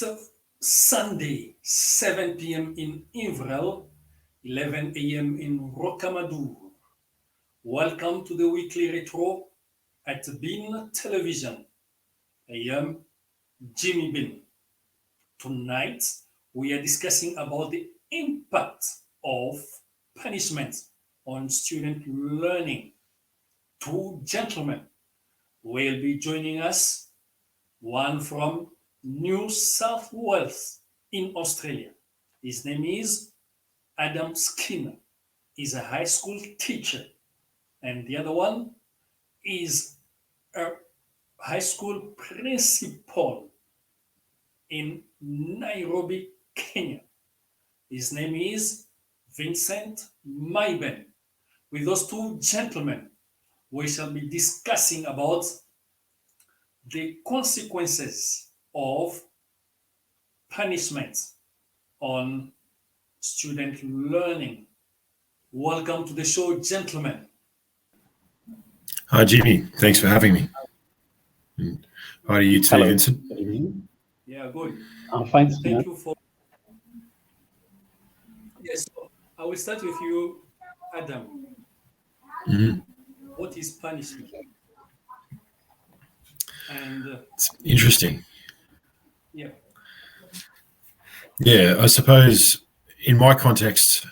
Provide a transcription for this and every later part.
It's Sunday, 7 p.m. in Invrel, 11 a.m. in Rocamadour. Welcome to the weekly retro at Bean Television. I am Jimmy Bean. Tonight, we are discussing about the impact of punishment on student learning. Two gentlemen will be joining us, one from New South Wales in Australia. His name is Adam Skinner. He's a high school teacher. And the other one is a high school principal in Nairobi, Kenya. His name is Vincent Maiben. With those two gentlemen, we shall be discussing about the consequences of punishment on student learning. Welcome to the show, gentlemen. Hi, Jimmy. Thanks for having me. Hi to you too, Hello. Vincent. Yeah, good. I'm fine. Thank you for. Yes, so I will start with you, Adam. What is punishment? And It's interesting. yeah, Yeah, I suppose in my context,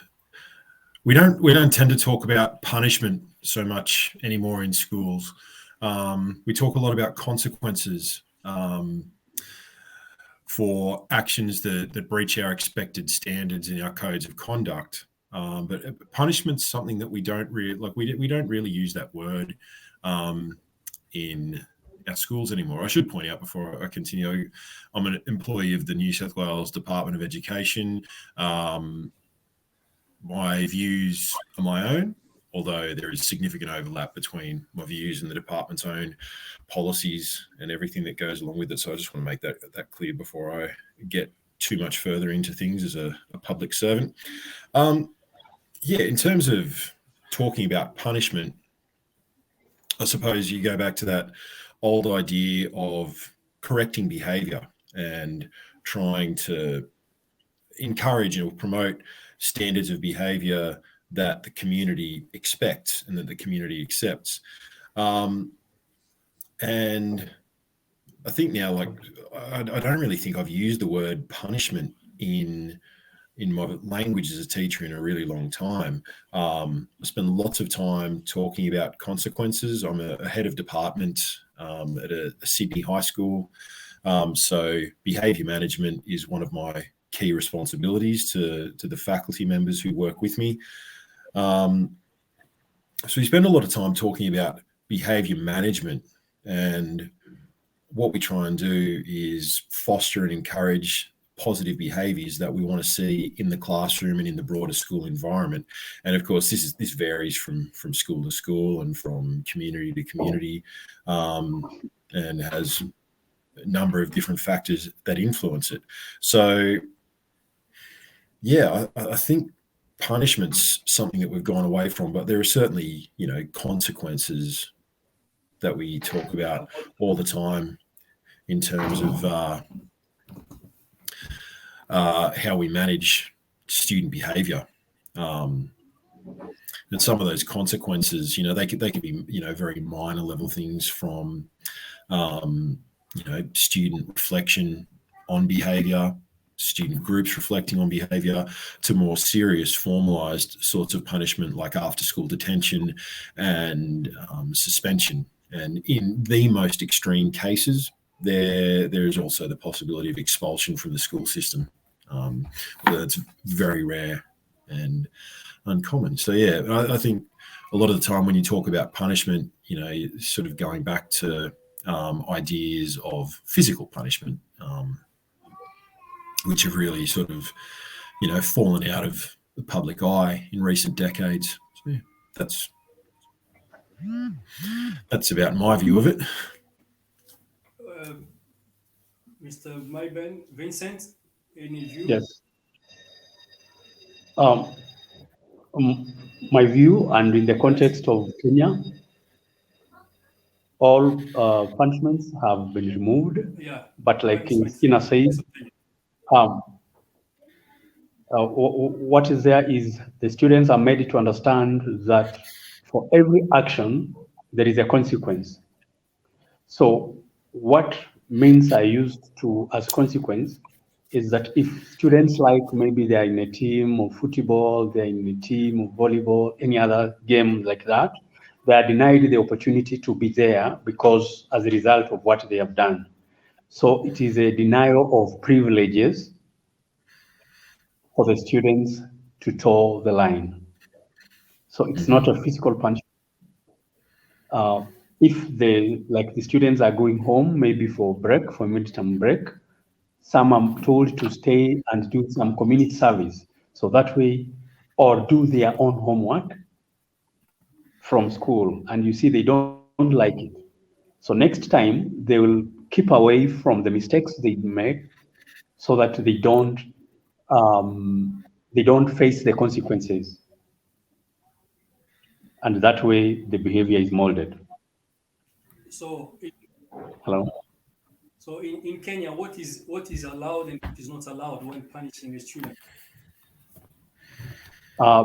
we don't tend to talk about punishment so much anymore in schools. We talk a lot about consequences for actions that breach our expected standards in our codes of conduct. But punishment's something that we don't really like. We don't really use that word in our schools anymore. I should point out before I continue, I'm an employee of the New South Wales Department of Education. My views are my own, although there is significant overlap between my views and the department's own policies and everything that goes along with it. So I just want to make that clear before I get too much further into things as a public servant. In terms of talking about punishment, I suppose you go back to that old idea of correcting behavior and trying to encourage or promote standards of behavior that the community expects and that the community accepts. And I think now, I don't really think I've used the word punishment in my language as a teacher in a really long time. I spend lots of time talking about consequences. I'm a head of department at a Sydney high school. So behavior management is one of my key responsibilities to the faculty members who work with me. So we spend a lot of time talking about behavior management, and what we try and do is foster and encourage positive behaviors that we want to see in the classroom and in the broader school environment. And of course, this varies from school to school and from community to community, and has a number of different factors that influence it. So yeah, I think punishment's something that we've gone away from, but there are certainly, consequences that we talk about all the time in terms of how we manage student behavior. And some of those consequences, they could be, very minor level things from, student reflection on behavior, student groups reflecting on behavior, to more serious formalized sorts of punishment like after school detention and suspension. And in the most extreme cases, there is also the possibility of expulsion from the school system. That's very rare and uncommon. So yeah, I think a lot of the time when you talk about punishment, you're sort of going back to ideas of physical punishment, which have really sort of, fallen out of the public eye in recent decades. So yeah, that's about my view of it. Mr. Maiben, Vincent, any view? Yes. My view, and in the context of Kenya, all punishments have been removed. Yeah. But like Skinner said, um, what is there is the students are made to understand that for every action, there is a consequence. So what means I used to as consequence is that if students like maybe they are in a team of football, they're in a team of volleyball, any other game like that, they are denied the opportunity to be there because as a result of what they have done. So it is a denial of privileges for the students to toe the line. So it's not a physical punishment. If the students are going home, maybe for break, for midterm break, some are told to stay and do some community service. So that way, or do their own homework from school. And you see, they don't like it. So next time, they will keep away from the mistakes they make so that they don't face the consequences. And that way, the behavior is molded. So, Hello? so in Kenya, what is allowed and what is not allowed when punishing a student?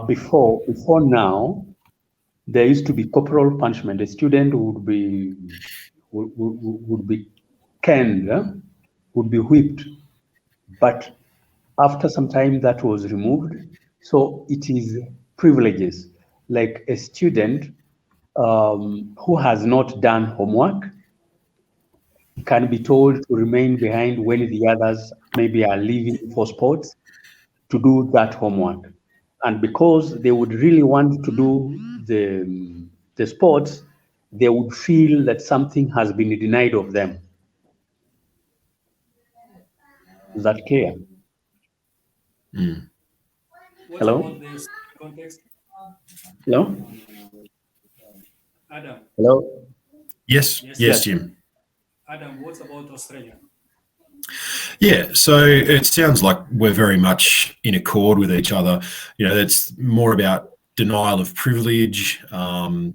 Before now, there used to be corporal punishment. A student would be canned, would be whipped. But after some time, that was removed. So it is privileges. Like a student who has not done homework can be told to remain behind when the others maybe are leaving for sports to do that homework. And because they would really want to do the sports, they would feel that something has been denied of them. Is that clear? What Hello? about the context? Hello? Adam, Hello? Yes, Yes. Jim. Adam, what about Australia? Yeah, so it sounds like we're very much in accord with each other. You know, it's more about denial of privilege, and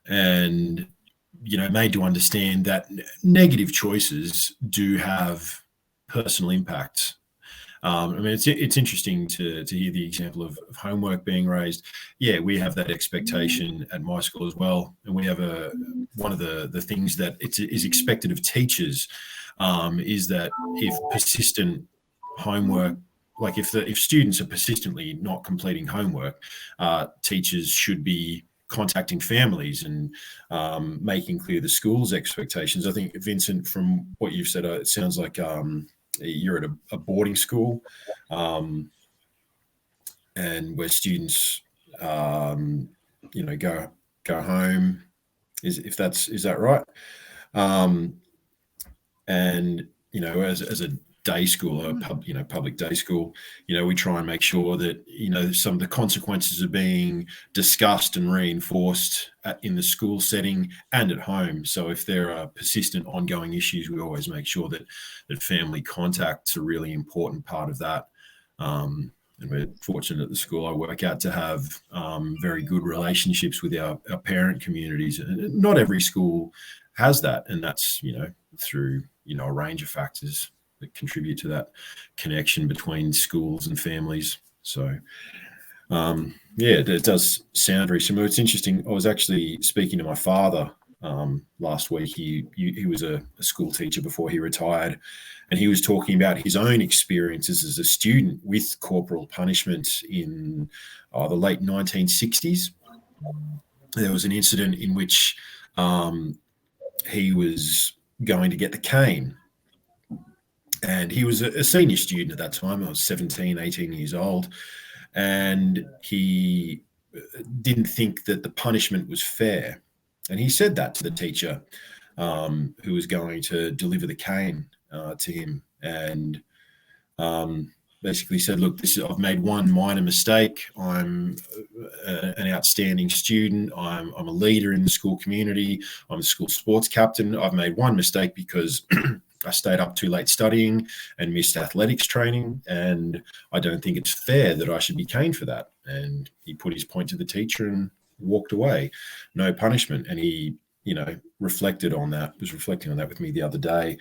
made to understand that negative choices do have personal impacts. I mean, it's interesting to hear the example of homework being raised. Yeah, we have that expectation at my school as well, and we have one of the things that is expected of teachers is that if persistent homework, like if students are persistently not completing homework, teachers should be contacting families and making clear the school's expectations. I think, Vincent, from what you've said, it sounds like you're at a boarding school, and where students, go home. Is that right? And as a day school, public day school, we try and make sure that some of the consequences are being discussed and reinforced in the school setting and at home. So if there are persistent ongoing issues, we always make sure that family contact's a really important part of that. And we're fortunate at the school I work at to have very good relationships with our parent communities. And not every school has that, and that's through a range of factors that contribute to that connection between schools and families. So it does sound very similar. It's interesting. I was actually speaking to my father last week. He was a school teacher before he retired, and he was talking about his own experiences as a student with corporal punishment in the late 1960s. There was an incident in which he was going to get the cane, and he was a senior student at that time. I was 17, 18 years old, and he didn't think that the punishment was fair. And he said that to the teacher who was going to deliver the cane to him, and basically said, look, I've made one minor mistake. I'm an outstanding student. I'm a leader in the school community. I'm a school sports captain. I've made one mistake because I stayed up too late studying and missed athletics training, and I don't think it's fair that I should be caned for that. And he put his point to the teacher and walked away. No punishment. And he, was reflecting on that with me the other day,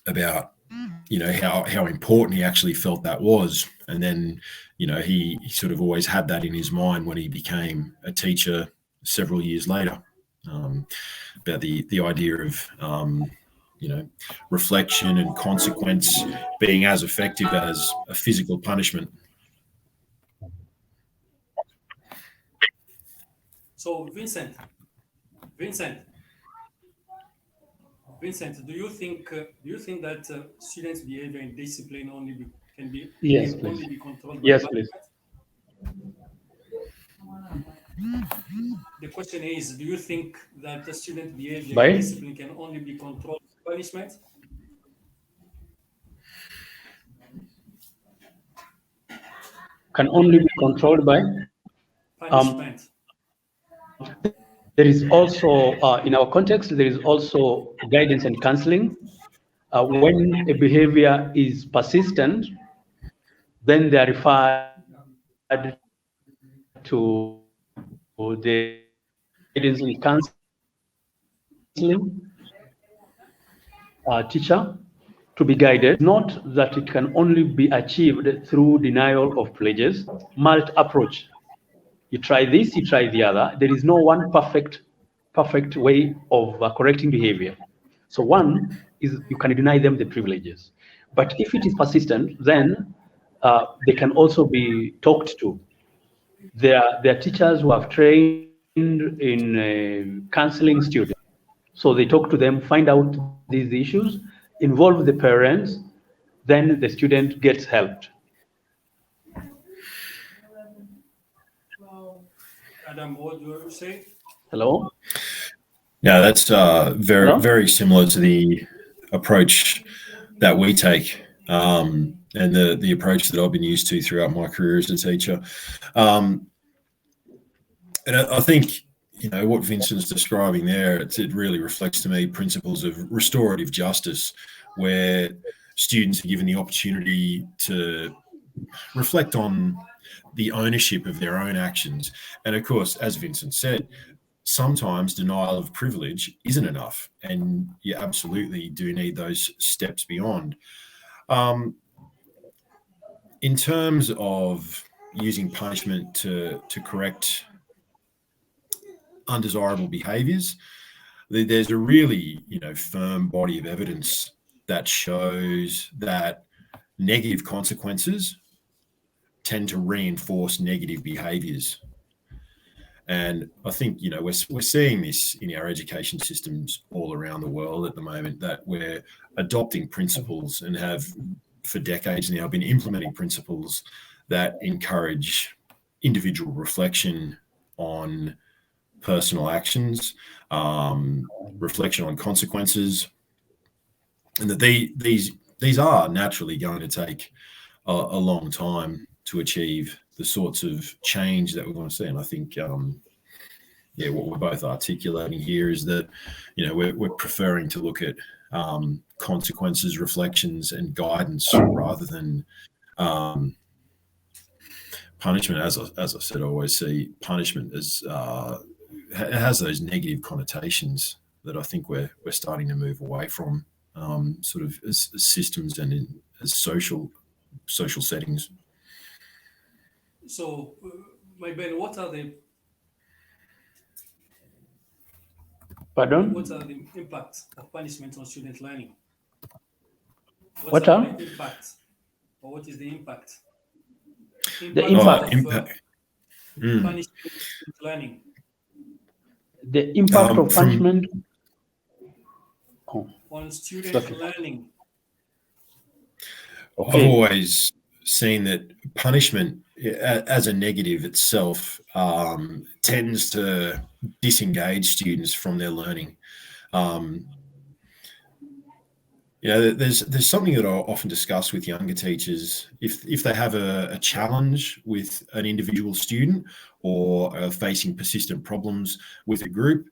about how important he actually felt that was. And then, he sort of always had that in his mind when he became a teacher several years later, about the idea of, reflection and consequence being as effective as a physical punishment. So Vincent, do you think that students' behavior and discipline can Yes, only please. be controlled by Yes, please. The question is, do you think that the student behavior By? and discipline can only be controlled by punishment? Can only be controlled by? Punishment. There is also, in our context, there is also guidance and counseling. When a behavior is persistent, then they are referred to the guidance and counseling teacher to be guided. Not that it can only be achieved through denial of privileges, MALT approach. You try this, you try the other. There is no one perfect way of correcting behavior. So one is you can deny them the privileges. But if it is persistent, then they can also be talked to. There are teachers who have trained in counseling students. So they talk to them, find out these issues, involve the parents, then the student gets helped. Adam, what do you say? Hello? Yeah, that's very, Hello? very similar to the approach that we take, and the approach that I've been used to throughout my career as a teacher. And I think, what Vincent's describing there, it really reflects to me principles of restorative justice, where students are given the opportunity to reflect on the ownership of their own actions. And of course, as Vincent said, sometimes denial of privilege isn't enough, and you absolutely do need those steps beyond. In terms of using punishment to correct undesirable behaviors, there's a really firm body of evidence that shows that negative consequences tend to reinforce negative behaviors. And I think, we're seeing this in our education systems all around the world at the moment, that we're adopting principles and have for decades now been implementing principles that encourage individual reflection on personal actions, reflection on consequences, and that these are naturally going to take a long time to achieve the sorts of change that we want to see. And I think, what we're both articulating here is that, we're preferring to look at consequences, reflections, and guidance rather than punishment. As I said, I always see punishment as it has those negative connotations that I think we're starting to move away from, sort of as systems and as social settings. So, Maiben, what are the Pardon? impacts of punishment on student learning? What are the impact, or what is the impact? The impact. Impact. Punishment on student learning. The impact of punishment on student learning? I've always seen that punishment as a negative itself tends to disengage students from their learning. There's something that I often discuss with younger teachers. If they have a challenge with an individual student or are facing persistent problems with a group,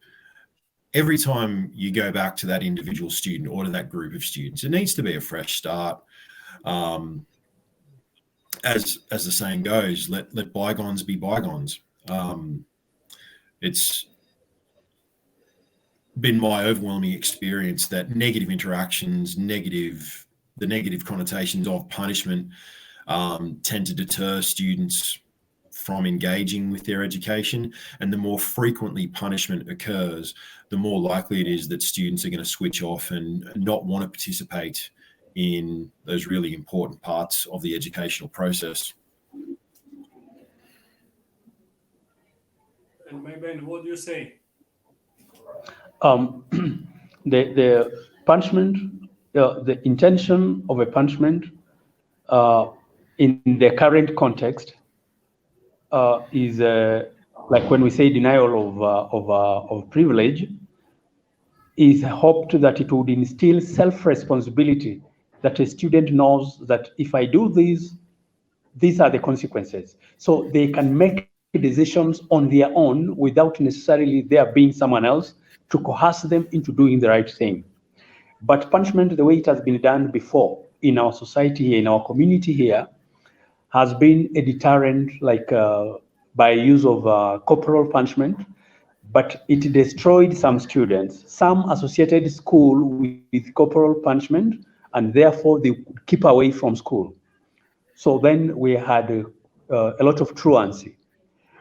every time you go back to that individual student or to that group of students, it needs to be a fresh start. As the saying goes, let bygones be bygones. It's been my overwhelming experience that negative interactions, negative the negative connotations of punishment tend to deter students from engaging with their education. And the more frequently punishment occurs, the more likely it is that students are going to switch off and not want to participate in those really important parts of the educational process. And Maiben, what do you say? The punishment, the intention of a punishment in the current context is like when we say denial of privilege, is hoped that it would instill self-responsibility, that a student knows that if I do this, these are the consequences. So they can make decisions on their own without necessarily there being someone else to coerce them into doing the right thing. But punishment, the way it has been done before in our society, in our community here, has been a deterrent, like by use of corporal punishment, but it destroyed some students. Some associated school with corporal punishment, and therefore they would keep away from school. So then we had a lot of truancy.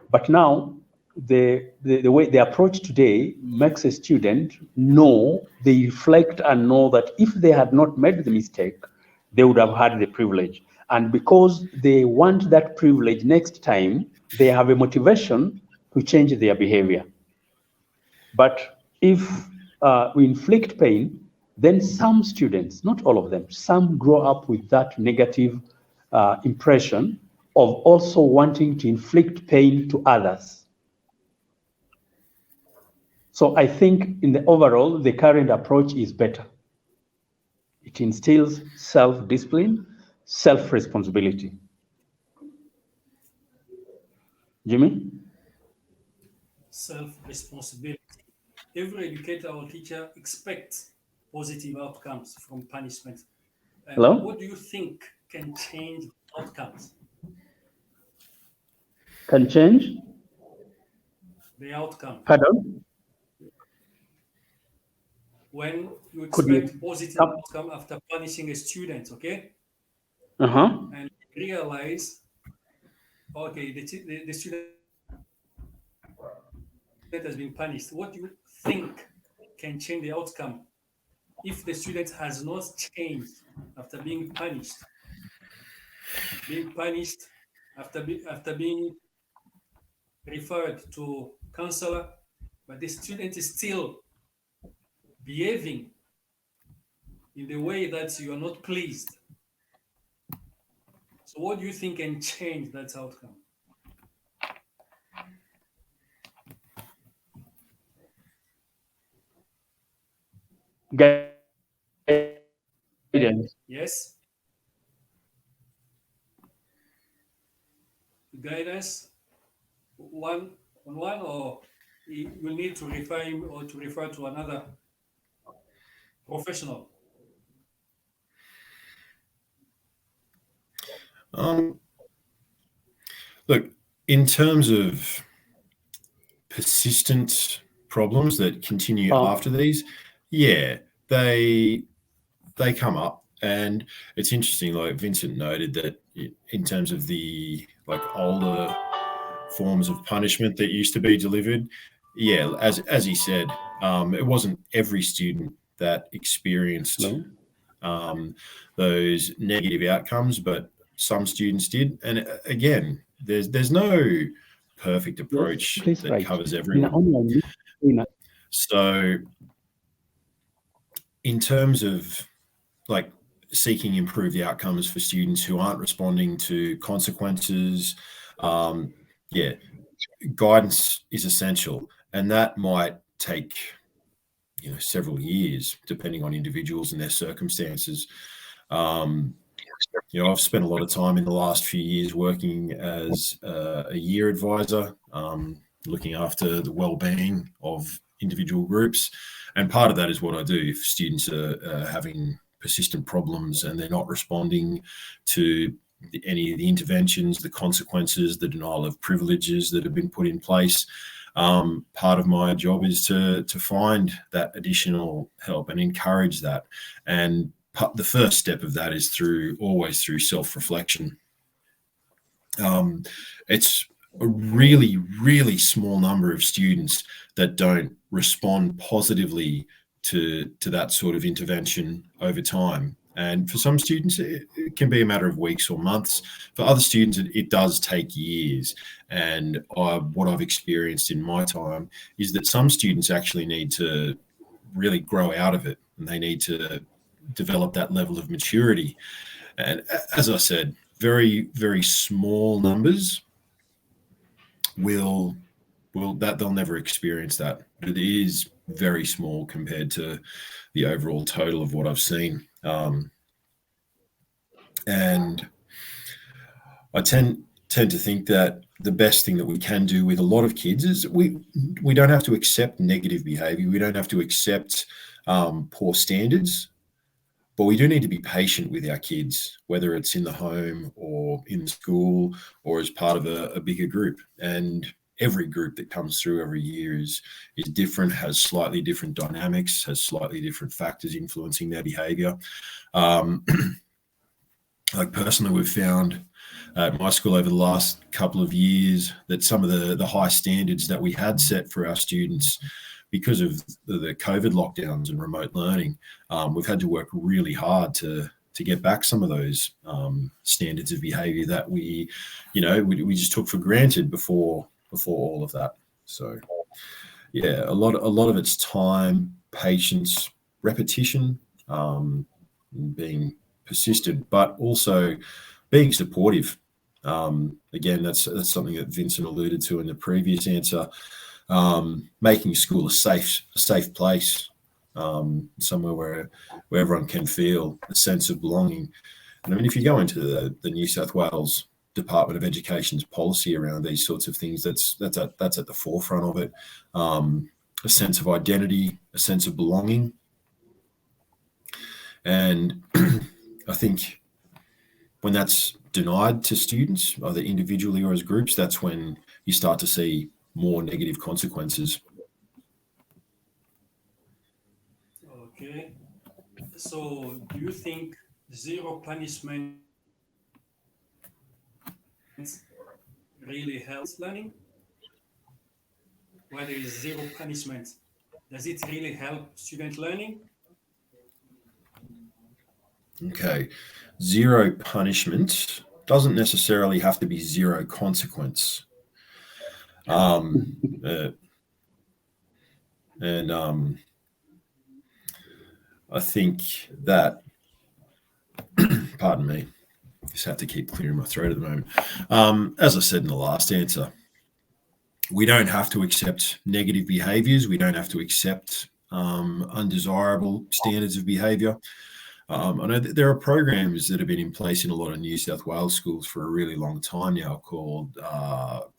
But now the way the approach today makes a student know, they reflect and know that if they had not made the mistake, they would have had the privilege. And because they want that privilege next time, they have a motivation to change their behavior. But if we inflict pain, then some students, not all of them, some grow up with that negative impression of also wanting to inflict pain to others. So I think in the overall, the current approach is better. It instills self-discipline, self-responsibility. Jimmy? Self-responsibility. Every educator or teacher expects positive outcomes from punishment. Hello? What do you think can change outcomes? Can change? The outcome. Pardon? When you expect positive outcome after punishing a student, okay? And you realize, okay, the student has been punished. What do you think can change the outcome if the student has not changed after being punished? Being punished after being referred to counselor, but the student is still behaving in the way that you are not pleased. So what do you think can change that outcome? Guidance. Yes? Guidance, one on one, or you will need to refer him or to refer to another professional? Look, in terms of persistent problems that continue after these, yeah, they come up. And it's interesting, like Vincent noted, that in terms of the older forms of punishment that used to be delivered, yeah, as he said, it wasn't every student that experienced those negative outcomes, but some students did. And again, there's no perfect approach that covers everyone. So in terms of seeking improved outcomes for students who aren't responding to consequences, yeah, guidance is essential, and that might take several years depending on individuals and their circumstances. I've spent a lot of time in the last few years working as a year advisor, looking after the well-being of individual groups, and part of that is what I do. If students are having persistent problems and they're not responding to any of the interventions, the consequences, the denial of privileges that have been put in place, part of my job is to find that additional help and encourage that. And the first step of that is always through self-reflection. It's a really, really small number of students that don't respond positively to that sort of intervention over time. And for some students, it can be a matter of weeks or months. For other students, it does take years. And what I've experienced in my time is that some students actually need to really grow out of it, and they need to develop that level of maturity. And as I said, very, very small numbers will they'll never experience that. But it is very small compared to the overall total of what I've seen. And I tend to think that the best thing that we can do with a lot of kids is we don't have to accept negative behavior. We don't have to accept poor standards, but we do need to be patient with our kids, whether it's in the home or in school or as part of a bigger group. And every group that comes through every year is different, has slightly different dynamics, has slightly different factors influencing their behavior. Like personally, we've found at my school over the last couple of years that some of the high standards that we had set for our students because of the COVID lockdowns and remote learning, we've had to work really hard to get back some of those standards of behavior that we just took for granted before all of that. So yeah, a lot of it's time, patience, repetition, being persistent, but also being supportive. Again, that's something that Vincent alluded to in the previous answer. Making school a safe place, somewhere where everyone can feel a sense of belonging. And I mean, if you go into the New South Wales Department of Education's policy around these sorts of things, that's at the forefront of it. A sense of identity, a sense of belonging, and I think when that's denied to students, either individually or as groups, that's when you start to see more negative consequences. Okay. So do you think zero punishment really helps learning? Where there is zero punishment, does it really help student learning? Okay. Zero punishment doesn't necessarily have to be zero consequence. I think that, pardon me, just have to keep clearing my throat at the moment. As I said in the last answer, we don't have to accept negative behaviors. We don't have to accept undesirable standards of behavior. I know that there are programs that have been in place in a lot of New South Wales schools for a really long time now called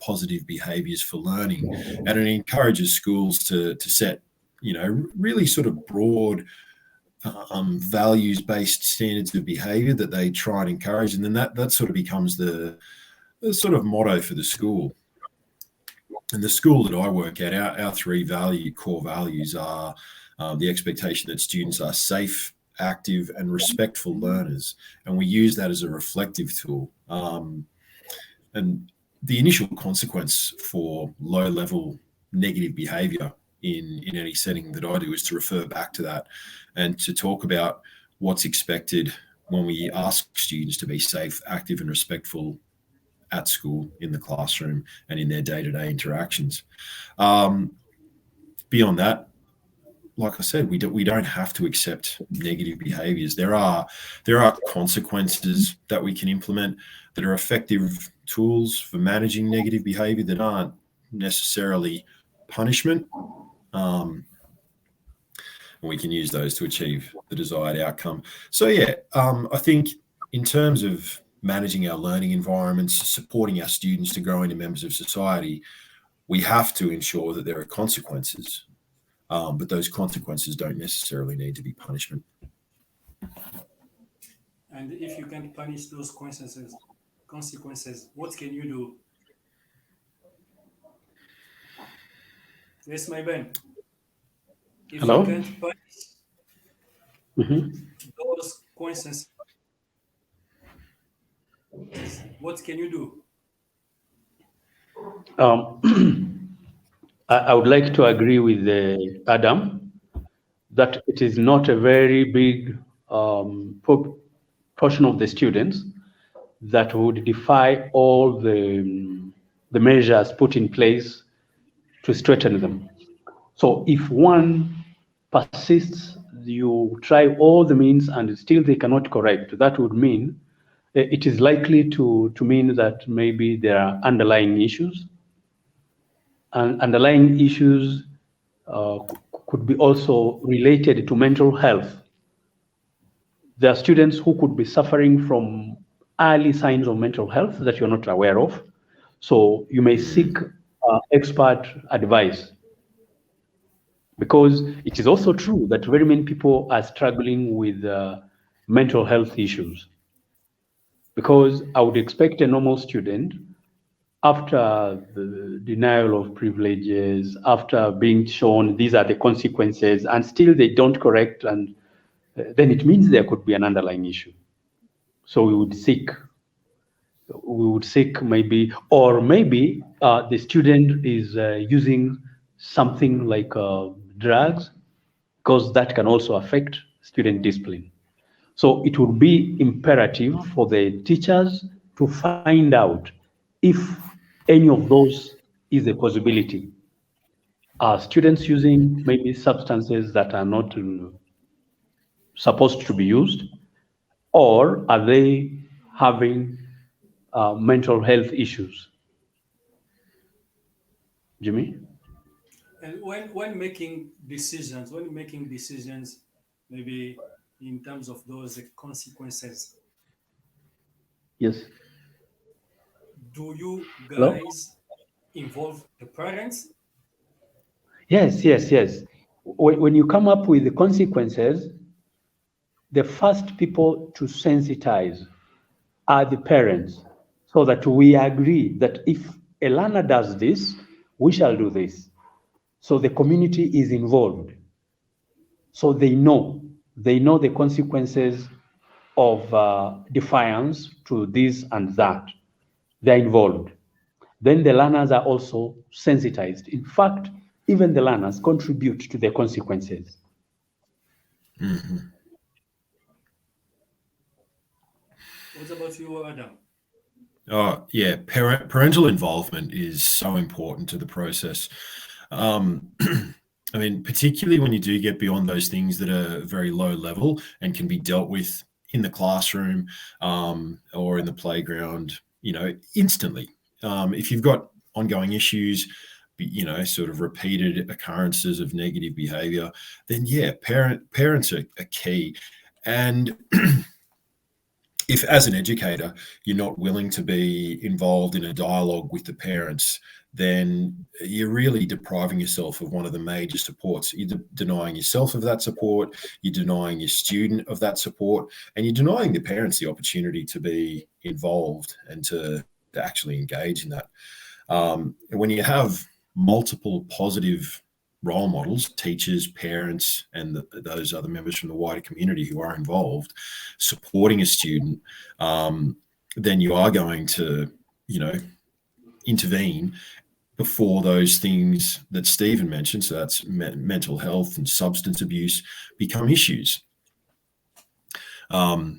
Positive Behaviours for Learning. And it encourages schools to set, really sort of broad values-based standards of behaviour that they try and encourage. And then that sort of becomes the sort of motto for the school. And the school that I work at, our three core values are the expectation that students are safe, active and respectful learners, and we use that as a reflective tool. And the initial consequence for low-level negative behaviour in any setting that I do is to refer back to that and to talk about what's expected when we ask students to be safe, active and respectful at school, in the classroom and in their day-to-day interactions. Beyond that, like I said, we don't have to accept negative behaviors. There are consequences that we can implement that are effective tools for managing negative behavior that aren't necessarily punishment. And we can use those to achieve the desired outcome. So yeah, I think in terms of managing our learning environments, supporting our students to grow into members of society, we have to ensure that there are consequences. But those consequences don't necessarily need to be punishment. And if you can't punish those consequences, what can you do? Yes, Maiben. If Hello? you can't punish those consequences, what can you do? I would like to agree with Adam that it is not a very big portion of the students that would defy all the measures put in place to straighten them. So if one persists, you try all the means and still they cannot correct, that would mean it is likely to mean that maybe there are underlying issues. And underlying issues could be also related to mental health. There are students who could be suffering from early signs of mental health that you're not aware of. So you may seek expert advice. Because it is also true that very many people are struggling with mental health issues. Because I would expect a normal student, after the denial of privileges, after being shown these are the consequences, and still they don't correct, and then it means there could be an underlying issue. So we would seek maybe, or maybe the student is using something like drugs, because that can also affect student discipline. So it would be imperative for the teachers to find out if any of those is a possibility. Are students using maybe substances that are not supposed to be used, or are they having mental health issues? Jimmy? And when making decisions, maybe in terms of those consequences, Yes. do you Hello? guys involve the parents? Yes. When you come up with the consequences, the first people to sensitize are the parents, so that we agree that if a learner does this, we shall do this. So the community is involved. So they know the consequences of defiance to this and that. They're involved. Then the learners are also sensitized. In fact, even the learners contribute to the consequences. Mm-hmm. What about you, Adam? Oh, yeah. Parental involvement is so important to the process. I mean, particularly when you do get beyond those things that are very low level and can be dealt with in the classroom or in the playground, instantly. If you've got ongoing issues, sort of repeated occurrences of negative behavior, then yeah, parents are key. And if as an educator you're not willing to be involved in a dialogue with the parents, then you're really depriving yourself of one of the major supports. You're denying yourself of that support, you're denying your student of that support, and you're denying the parents the opportunity to be involved and to actually engage in that. When you have multiple positive role models, teachers, parents, and those other members from the wider community who are involved, supporting a student, then you are going to, intervene before those things that Stephen mentioned, so that's mental health and substance abuse, become issues. So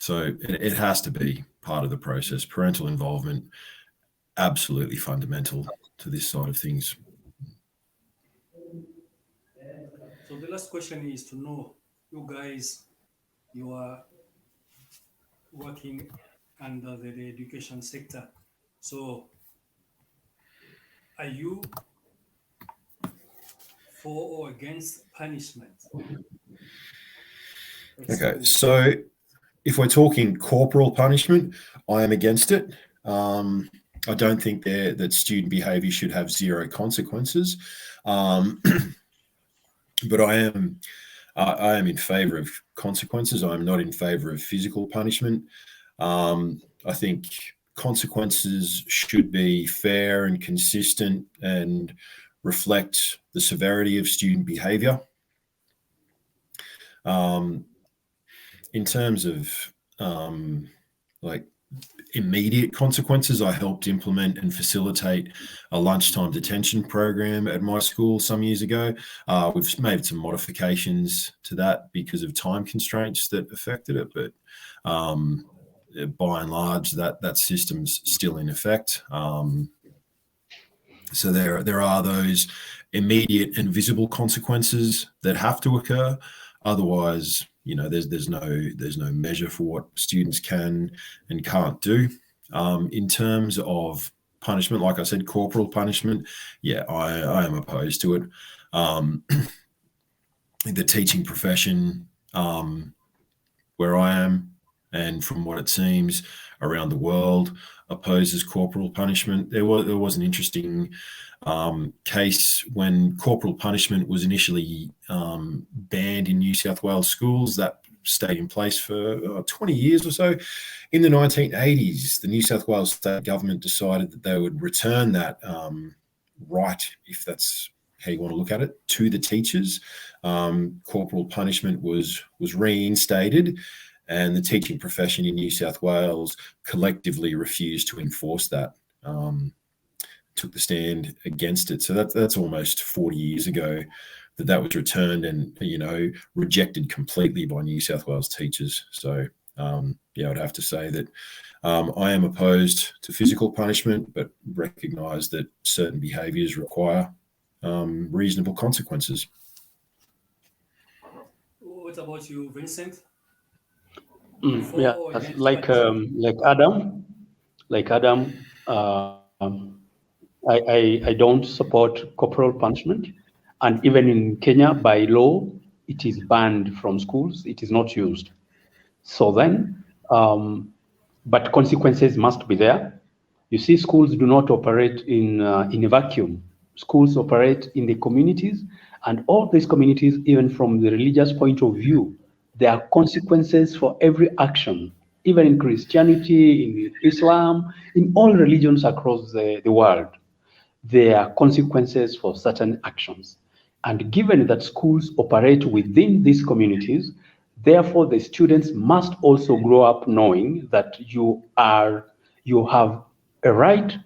it has to be part of the process. Parental involvement, absolutely fundamental to this side of things. So the last question is to know, you guys, you are working under the education sector. So are you for or against punishment? Okay, so if we're talking corporal punishment, I am against it. I don't think that student behaviour should have zero consequences, but I am in favour of consequences. I'm not in favour of physical punishment. I think consequences should be fair and consistent and reflect the severity of student behaviour. in terms of like immediate consequences, I helped implement and facilitate a lunchtime detention program at my school some years ago. We've made some modifications to that because of time constraints that affected it, but by and large, that system's still in effect. So there are those immediate and visible consequences that have to occur. Otherwise, there's no measure for what students can and can't do. In terms of punishment, like I said, corporal punishment, yeah, I am opposed to it. The teaching profession, where I am, and from what it seems around the world, opposes corporal punishment. There was an interesting case when corporal punishment was initially banned in New South Wales schools. That stayed in place for 20 years or so. In the 1980s, the New South Wales state government decided that they would return that right, if that's how you want to look at it, to the teachers. Corporal punishment was reinstated, and the teaching profession in New South Wales collectively refused to enforce that, took the stand against it. So that's almost 40 years ago that was returned and, rejected completely by New South Wales teachers. So, I'd have to say that I am opposed to physical punishment, but recognise that certain behaviours require reasonable consequences. What about you, Vincent? Yeah, like Adam, I don't support corporal punishment, and even in Kenya, by law, it is banned from schools. It is not used. So then, but consequences must be there. You see, schools do not operate in a vacuum. Schools operate in the communities, and all these communities, even from the religious point of view, there are consequences for every action, even in Christianity, in Islam, in all religions across the world. There are consequences for certain actions. And given that schools operate within these communities, therefore the students must also grow up knowing that you have a right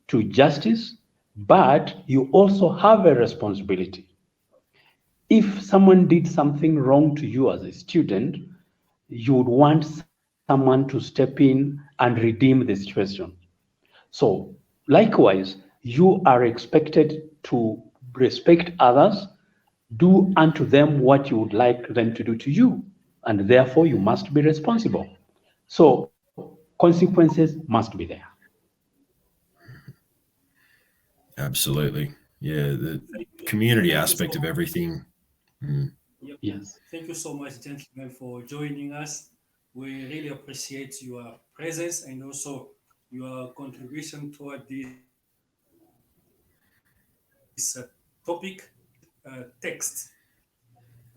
to justice, but you also have a responsibility. If someone did something wrong to you as a student, you would want someone to step in and redeem the situation. So likewise, you are expected to respect others, do unto them what you would like them to do to you, and therefore you must be responsible. So consequences must be there. Absolutely. Yeah, the community aspect of everything. Yep. Yes. Thank you so much, gentlemen, for joining us. We really appreciate your presence and also your contribution toward this topic. Text.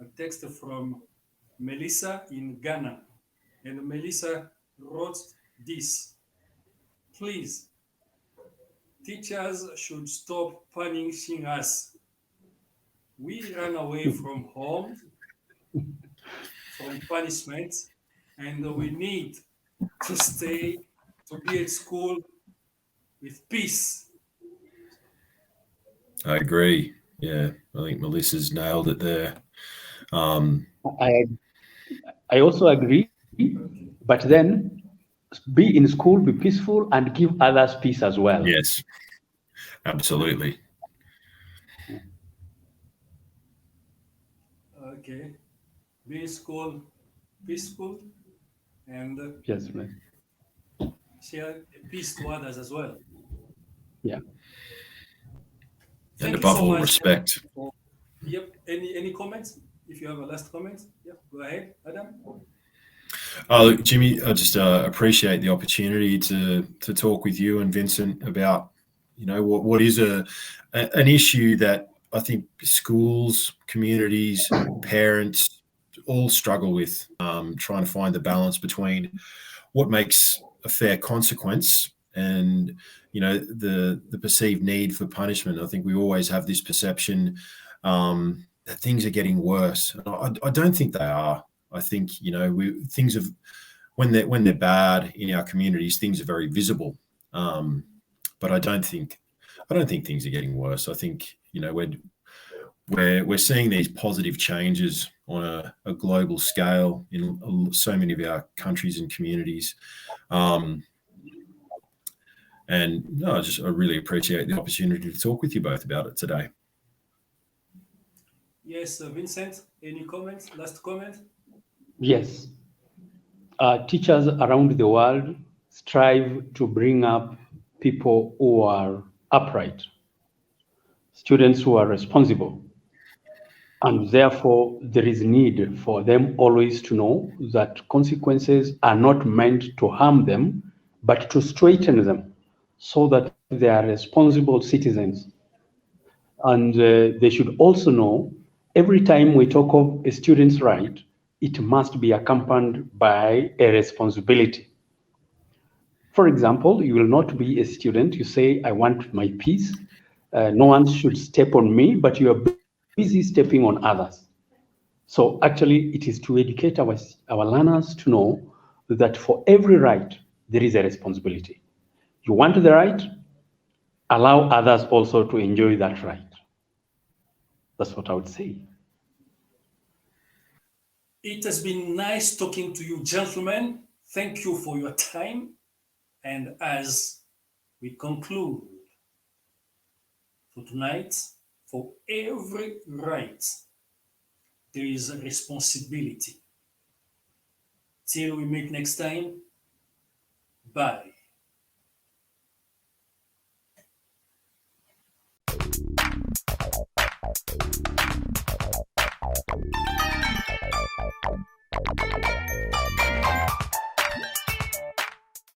A text from Melissa in Ghana. And Melissa wrote this. Please, teachers should stop punishing us. We run away from home, from punishment, and we need to be at school with peace. I agree. Yeah, I think Melissa's nailed it there. I also agree, but then be in school, be peaceful, and give others peace as well. Yes, absolutely. Okay. Be in school, peaceful, and Yes, man. share peace to others as well. Yeah. And above all, respect. Yep. Any comments? If you have a last comment, yeah, go ahead, Adam. Look, Jimmy, I just appreciate the opportunity to talk with you and Vincent about, what is an issue that I think schools, communities, parents all struggle with, trying to find the balance between what makes a fair consequence and the perceived need for punishment. I think we always have this perception that things are getting worse. I don't think they are. I think things have when they're bad in our communities, things are very visible. But I don't think things are getting worse. I think we're seeing these positive changes on a global scale in so many of our countries and communities. And I really appreciate the opportunity to talk with you both about it today. Yes, Vincent, any comments? Last comment? Yes. Teachers around the world strive to bring up people who are upright, students who are responsible. And therefore, there is need for them always to know that consequences are not meant to harm them, but to straighten them so that they are responsible citizens. And they should also know every time we talk of a student's right, it must be accompanied by a responsibility. For example, you will not be a student, you say, I want my peace. No one should step on me, but you are busy stepping on others. So actually, it is to educate our learners to know that for every right, there is a responsibility. You want the right, allow others also to enjoy that right. That's what I would say. It has been nice talking to you, gentlemen. Thank you for your time. And as we conclude for tonight, for every right, there is a responsibility. Till we meet next time, bye.